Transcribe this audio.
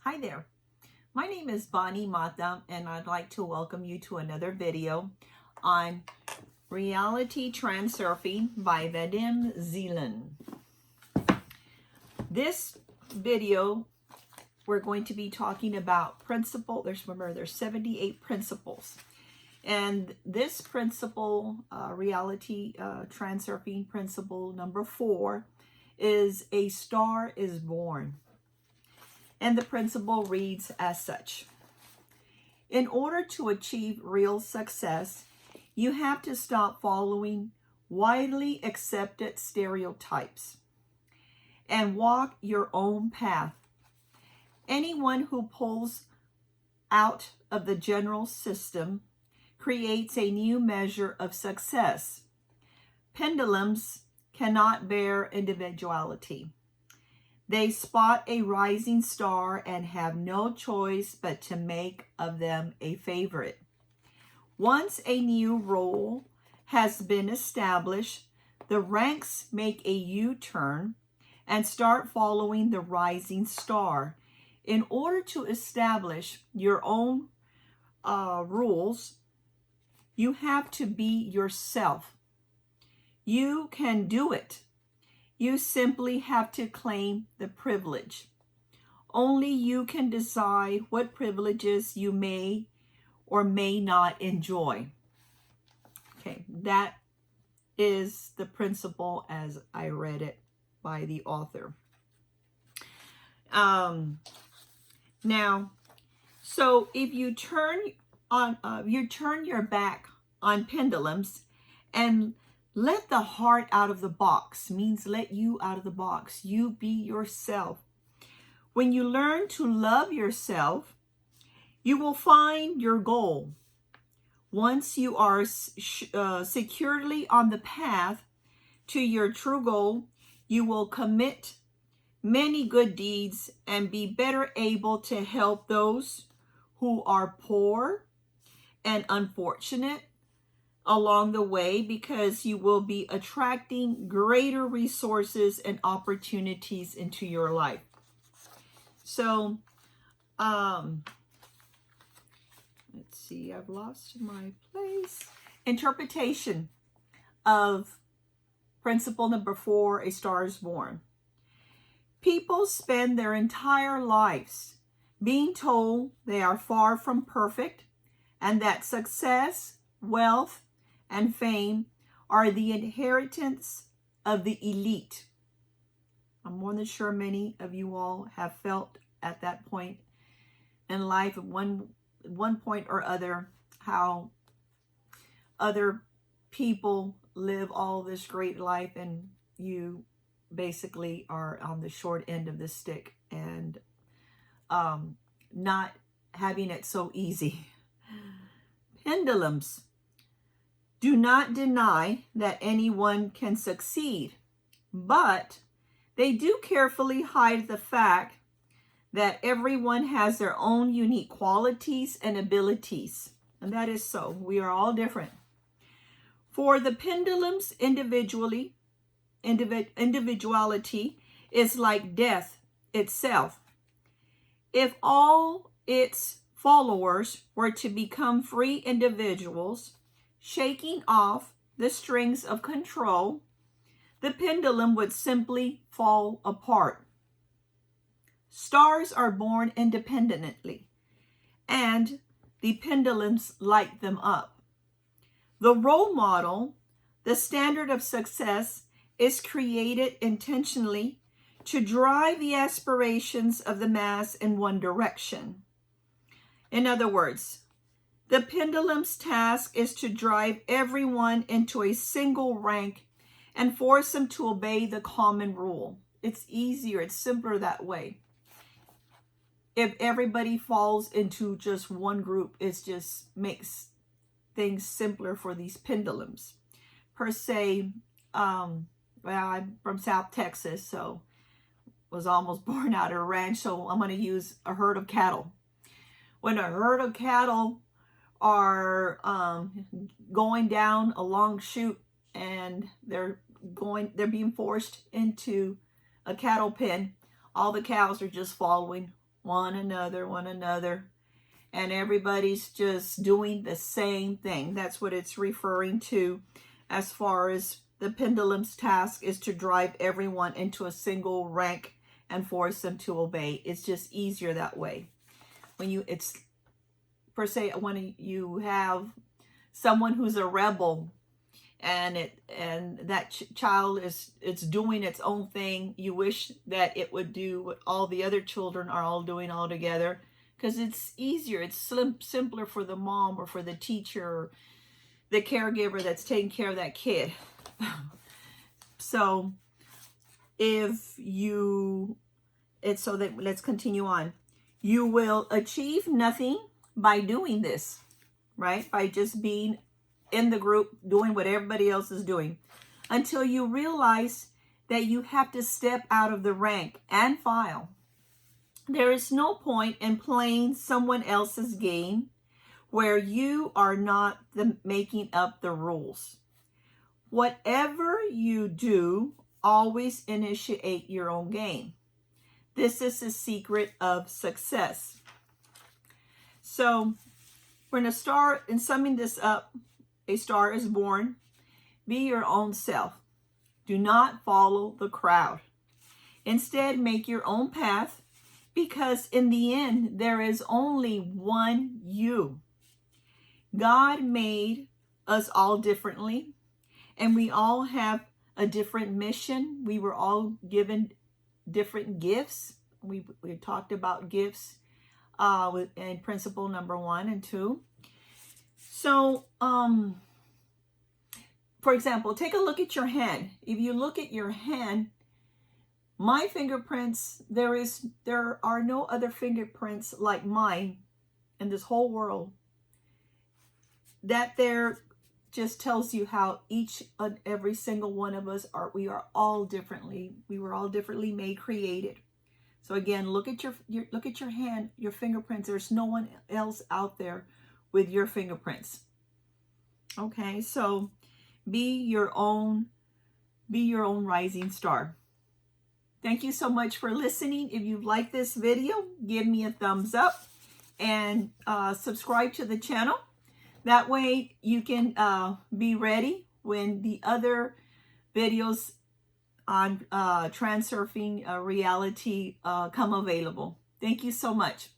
Hi there. My name is Bonnie Mata, and I'd like to welcome you to another video on Reality Transurfing by Vadim Zeland. This video, we're going to be talking about there's 78 principles. And this principle, Reality Transurfing Principle number 4, is a star is born. And the principle reads as such. In order to achieve real success, you have to stop following widely accepted stereotypes and walk your own path. Anyone who pulls out of the general system creates a new measure of success. Pendulums cannot bear individuality. They spot a rising star and have no choice but to make of them a favorite. Once a new role has been established, the ranks make a U-turn and start following the rising star. In order to establish your own rules, you have to be yourself. You can do it. You simply have to claim the privilege. Only you can decide what privileges you may or may not enjoy. Okay, that is the principle as I read it by the author. Now, so if you turn your back on pendulums and let the heart out of the box, means let you out of the box. You be yourself. When you learn to love yourself, you will find your goal. Once you are securely on the path to your true goal, you will commit many good deeds and be better able to help those who are poor and unfortunate along the way, because you will be attracting greater resources and opportunities into your life. So, let's see, I've lost my place. Interpretation of principle number 4, a star is born. People spend their entire lives being told they are far from perfect and that success, wealth, and fame are the inheritance of the elite. I'm more than sure many of you all have felt at that point in life, at one point or other, how other people live all this great life and you basically are on the short end of the stick and not having it so easy. Pendulums do not deny that anyone can succeed, but they do carefully hide the fact that everyone has their own unique qualities and abilities. And that is so. We are all different. For the pendulums, individuality is like death itself. If all its followers were to become free individuals, shaking off the strings of control, the pendulum would simply fall apart. Stars are born independently, and the pendulums light them up. The role model, the standard of success, is created intentionally to drive the aspirations of the mass in one direction. In other words, the pendulum's task is to drive everyone into a single rank and force them to obey the common rule. It's easier, it's simpler that way. If everybody falls into just one group, it just makes things simpler for these pendulums. Per se, well, I'm from South Texas, so was almost born out of a ranch, so I'm going to use a herd of cattle. When a herd of cattle are going down a long chute and they're being forced into a cattle pen, all the cows are just following one another, and everybody's just doing the same thing. That's what it's referring to as far as the pendulum's task is to drive everyone into a single rank and force them to obey. It's just easier that way. When you, it's per se, when you have someone who's a rebel and that child is, it's doing its own thing, you wish that it would do what all the other children are all doing all together, because it's easier, it's simpler for the mom or for the teacher or the caregiver that's taking care of that kid. So let's continue on. You will achieve nothing by doing this, right? By just being in the group, doing what everybody else is doing, until you realize that you have to step out of the rank and file. There is no point in playing someone else's game where you are not making up the rules. Whatever you do, always initiate your own game. This is the secret of success. So we're going to start in summing this up. A star is born. Be your own self. Do not follow the crowd. Instead, make your own path, because in the end, there is only one you. God made us all differently, and we all have a different mission. We were all given different gifts. We talked about gifts in principle number 1 and 2. So, for example, take a look at your hand. If you look at your hand, my fingerprints, there are no other fingerprints like mine in this whole world. That there just tells you how each and every single one of us are. We were all differently made, created. So again, look at your hand, your fingerprints. There's no one else out there with your fingerprints. Okay, so be your own rising star. Thank you so much for listening. If you like this video, give me a thumbs up and subscribe to the channel. That way you can be ready when the other videos on transurfing reality come available. Thank you so much.